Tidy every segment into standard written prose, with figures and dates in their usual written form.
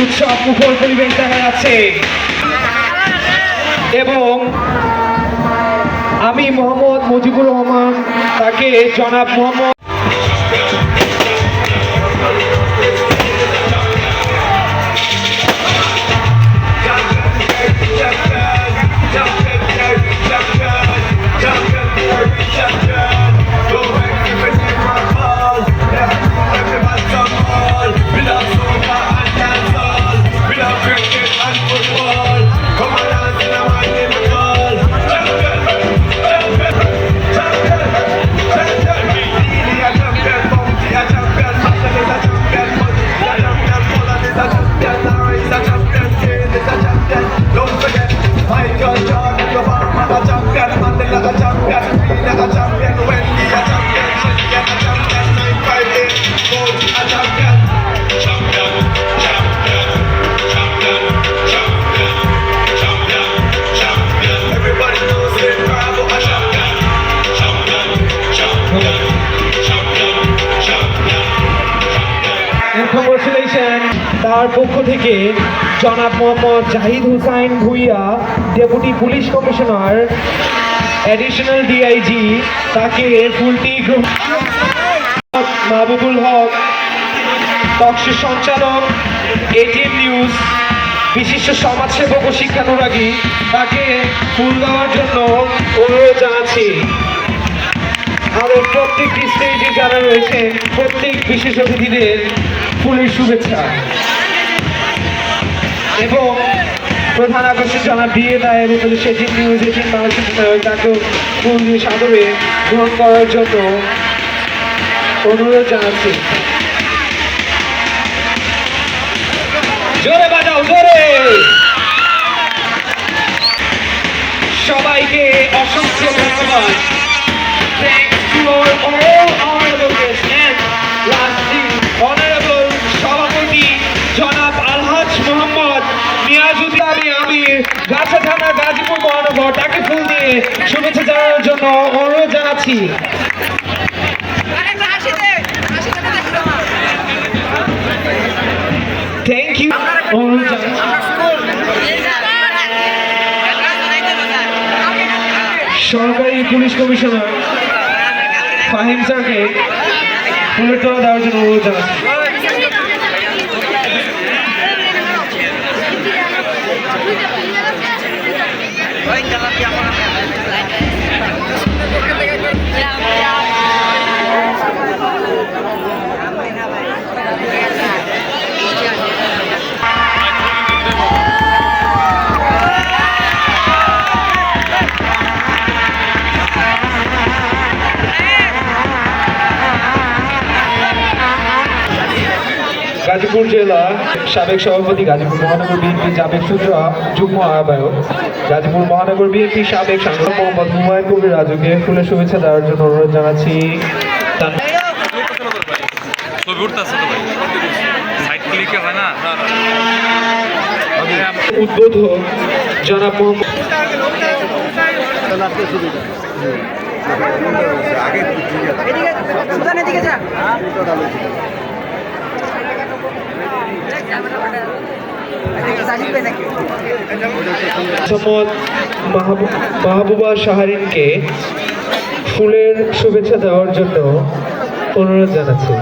উৎসব মুখর পরিবেশ দেখা যাচ্ছে এবং আমি মোহাম্মদ মুজিবুর রহমান, তাকে জনাব মোহাম্মদ তার পক্ষ থেকে জনাব Mohammad Zahid Hossain Bhuiyan, deputy police commissioner, additional DIG, তাকে ফুলটি মাহবুবুল হক, টকশো সঞ্চালক, এটিএন নিউজ, বিশিষ্ট সমাজসেবক ও শিক্ষানুরাগী, তাকে ফুল দেওয়ার জন্য অনুরোধ জানাচ্ছি। আরো প্রত্যেকটি স্টেজে যারা রয়েছেন প্রত্যেক বিশেষ অতিথিদের ফুলের শুভেচ্ছা এবং প্রধান আকর্ষণ জনাব বিয়ে দায়ের উপদেষ্টা এটিএন নিউজ, এটিএন বাংলাদেশ, তাকেও ফুল দিয়ে সাদরে গ্রহণ করার জন্য অনুরোধ জানাচ্ছি। জোরে বাজাও, জোরে। সবাইকে অসংখ্য ধন্যবাদ। সভাপতি জনাব আলহাজ মোহাম্মদ নিয়াজুদ্দিন আমির, গাছা থানা, গাজীপুর মহানগর, তাকে ফুল দিয়ে শুভেচ্ছা জানানোর জন্য অনুরোধ জানাচ্ছি। Thank you. অনুরোধ জানাচ্ছি সরকারি পুলিশ কমিশনার ফাহিম স্যারকে ফুলের তোলা দেওয়ার জন্য অনুরোধ জানাচ্ছি। গাজীপুর জেলা সাবেক সভাপতি, গাজীপুর মহানগর বিএনপি সাবেক যুগ্ম আহ্বায়ক, গাজীপুর মহানগর বিএনপি সাবেক সাংসদ মোহাম্মদ হুমায়ুন কবির রাজুকে ফুলের শুভেচ্ছা দেওয়ার জন্য অনুরোধ জানাচ্ছি। উদ্বোধক জনাব মাহবুবা শাহরিনকে ফুলের শুভেচ্ছা দেওয়ার জন্য অনুরোধ জানাচ্ছি।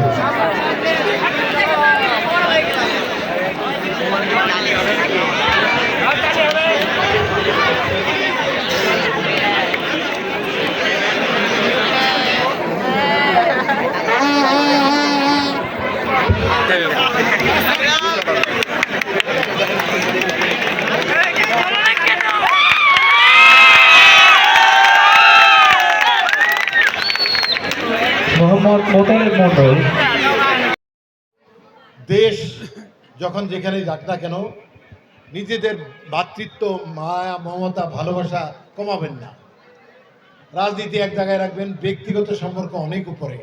মোহাম্মদ মোতালেব মণ্ডল। দেশ যখন যেখানে যাক না কেন নিজেদের ভ্রাতৃত্ব, মায়া, মমতা, ভালোবাসা কমাবেন না। রাজনীতি এক জায়গায় রাখবেন, ব্যক্তিগত সম্পর্ক অনেক উপরে,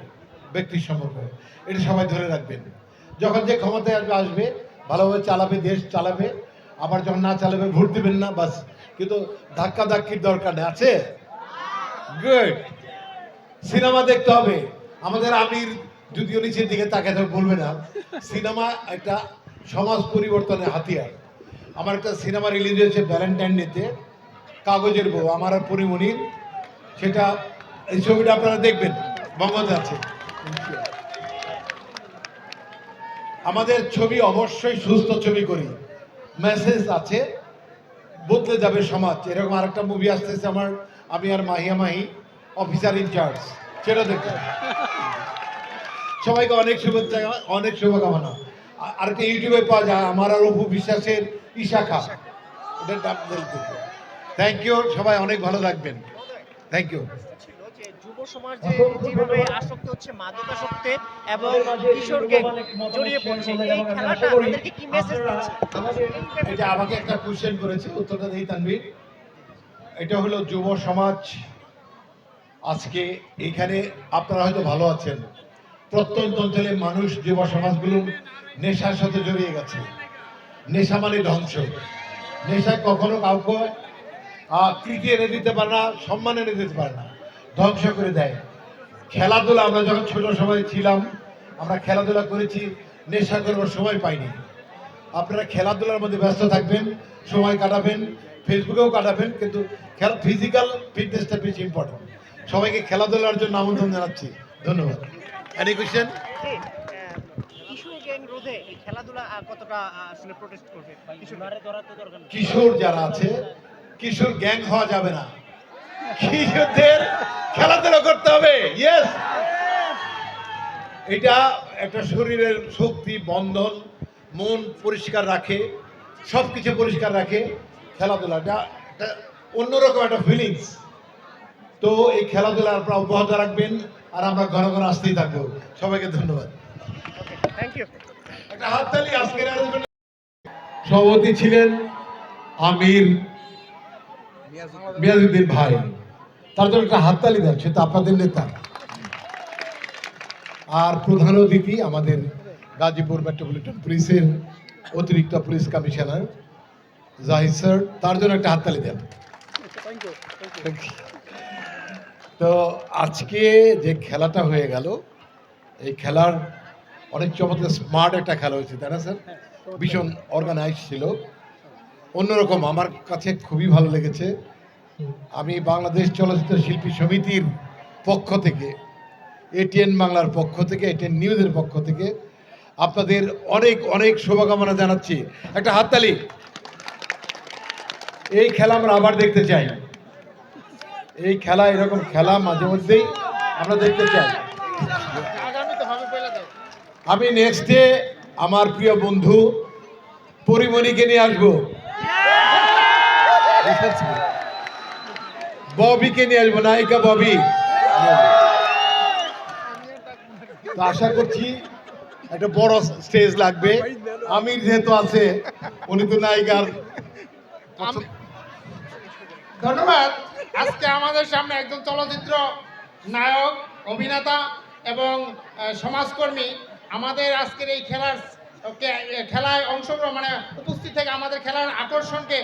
ব্যক্তির সম্পর্ক এটা সবাই ধরে রাখবেন। যখন যে ক্ষমতায় আসবে ভালোভাবে চালাবে, দেশ চালাবে, আবার যখন না চালাবে ভোট দিবেন না, বাস। কিন্তু ধাক্কা ধাক্কির দরকার নেই, আছে গুড। সিনেমা দেখতে হবে। আমাদের আমির যদিও নিচের দিকে তাকাতে বলবে না, সিনেমা একটা সমাজ পরিবর্তনের হাতিয়ার। আমার একটা সিনেমা রিলিজ হয়েছে ভ্যালেন্টাইন ডেতে, কাগজের বউ, আমার আর পরিমণির। সেটা, এই ছবিটা আপনারা দেখবেন, বঙ্গতে আছে। আমাদের ছবি অবশ্যই সুস্থ ছবি করি, মেসেজ আছে, বদলে যাবে সমাজ। এরকম আরেকটা মুভি আসতেছে আমার, আমি আর মাহিয়া মাহি, অফিসার ইনচার্জ, সেটা দেখবেন। সবাইকে অনেক শুভেচ্ছা, অনেক শুভকামনা। আরেকটা ইউটিউবে পাওয়া যায়, আমার আর অপু বিশ্বাসের ইশাখা, থ্যাংক ইউ। সবাই অনেক ভালো থাকবেন, থ্যাংক ইউ। ছিল যে যুব সমাজ যে যেভাবে আসক্ত হচ্ছে মাদকাসক্তে এবং কিশোর গ্যাং জড়িয়ে পড়ছে, এই খেলাটা তাদেরকে কি মেসেজ দিচ্ছে? এটা আমাকে একটা কোশ্চেন করেছে, উত্তরটা দিই তানভীর। এটা হলো যুব সমাজ আজকে এখানে, আপনারা হয়তো ভালো আছেন, প্রত্যন্ত অঞ্চলে মানুষ যুব সমাজগুলো নেশার সাথে জড়িয়ে গেছে। নেশা মানে ধ্বংস। নেশা কখনো কাউকে কৃতি এনে দিতে পারে না, সম্মান এনে দিতে পারে না, ধ্বংস করে দেয়। খেলাধুলা, আমরা যখন ছোট সময় ছিলাম, আমরা খেলাধুলা করেছি, নেশা করবার সময় পাইনি। আপনারা খেলাধুলার মধ্যে ব্যস্ত থাকবেন, সময় কাটাবেন, ফেসবুকেও কাটাবেন, কিন্তু খেলা, ফিজিক্যাল ফিটনেসটা বেশি ইম্পর্টেন্ট। সবাইকে খেলাধুলার জন্য আমন্ত্রণ জানাচ্ছি, ধন্যবাদ। Any question? কিশোর গ্যাং রোধে এই খেলাধুলা কতটা আসলে প্রোটেস্ট করবে? কিশোর যারা আছে, কিশোর গ্যাং হওয়া যাবে না, কিশোরদের খেলাধুলা করতে হবে। ইয়েস, এটা একটা শরীরের শক্তি, বন্ধন, মন পরিষ্কার রাখে, সব কিছু পরিষ্কার রাখে খেলাধুলাটা, একটা অন্যরকম একটা ফিলিংস। তো এই খেলাধুলা আপনারা অব্যাহত রাখবেন, আর আমরা ঘন ঘন আসতেই থাকবো। সবাইকে ধন্যবাদ। Thank you. একটা হাততালি আজকের আয়োজনে। সভাপতি ছিলেন আমির মিয়াজউদ্দিন ভাই, তার জন্য একটা হাততালি দেন, সে তো আপনাদের নেতা। আর প্রধান অতিথি আমাদের গাজীপুর মেট্রোপলিটন পুলিশের অতিরিক্ত পুলিশ কমিশনার জাহিদ স্যার, তার জন্য একটা হাততালি দেন। তো আজকে যে খেলাটা হয়ে গেল, এই খেলার অনেক চমৎকার স্মার্ট একটা খেলা হয়েছে, তাই না স্যার? ভীষণ অর্গানাইজ ছিল, অন্যরকম, আমার কাছে খুবই ভালো লেগেছে। আমি বাংলাদেশ চলচ্চিত্র শিল্পী সমিতির পক্ষ থেকে, এটিএন বাংলার পক্ষ থেকে, এটিএন নিউজের পক্ষ থেকে আপনাদের অনেক অনেক শুভকামনা জানাচ্ছি। একটা হাততালি। এই খেলা আমরা আবার দেখতে চাই, এই খেলা, এরকম খেলা মাঝে মধ্যেই আমরা দেখতে চাই। আমি নেক্সটে আমার প্রিয় বন্ধু পরিমণিকে নিয়ে আসবো, ববিকে নিয়ে আসবো, নায়িকা ববি। তো আশা করছি একটা বড় স্টেজ লাগবে। আমির যেহেতু আছে, উনি তো নায়িকার। ধন্যবাদ। আজকে আমাদের সামনে একজন চলচ্চিত্র নায়ক, অভিনেতা এবং সমাজকর্মী আমাদের আজকের এই খেলায় অংশগ্রহণ, মানে উপস্থিত থেকে আমাদের খেলার আকর্ষণকে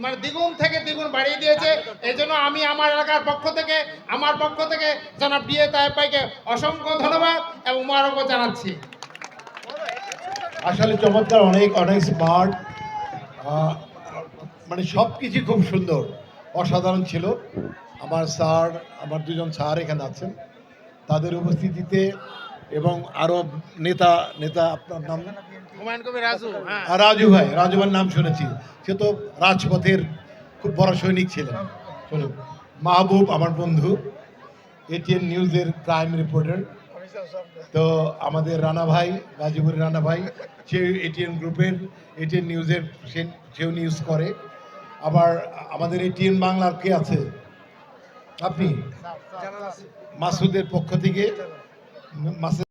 মানে দ্বিগুণ থেকে দ্বিগুণ বাড়িয়ে দিয়েছে। এই জন্য আমি আমার এলাকার পক্ষ থেকে, আমার পক্ষ থেকে জনাব ডিএ তায়েব ভাইকে অসংখ্য ধন্যবাদ এবং মোবারকবাদ জানাচ্ছি। আসলে চমৎকার, অনেক অনেক স্মার্ট, মানে সব কিছু খুব সুন্দর, অসাধারণ ছিল। আমার স্যার, আমার দুজন স্যার এখানে আছেন, তাদের উপস্থিতিতে, এবং আরো নেতা নেতা আপনার নাম? হুমায়ুন কবির রাজু। হ্যাঁ, রাজু ভাই, রাজু ভাইয়ের নাম শুনেছি, সে তো রাজপথের খুব বড় সৈনিক ছিলেন। শুনুন, মাহবুব আমার বন্ধু, এটিএন নিউজের ক্রাইম রিপোর্টার। তো আমাদের রানা ভাই, গাজীপুরের রানা ভাই, সে এটিএন গ্রুপের, এটিএন নিউজের, সেও নিউজ করে। আবার আমাদের এটিএন বাংলার কে আছে? আপনি মাসুদের পক্ষ থেকে, মাসুদ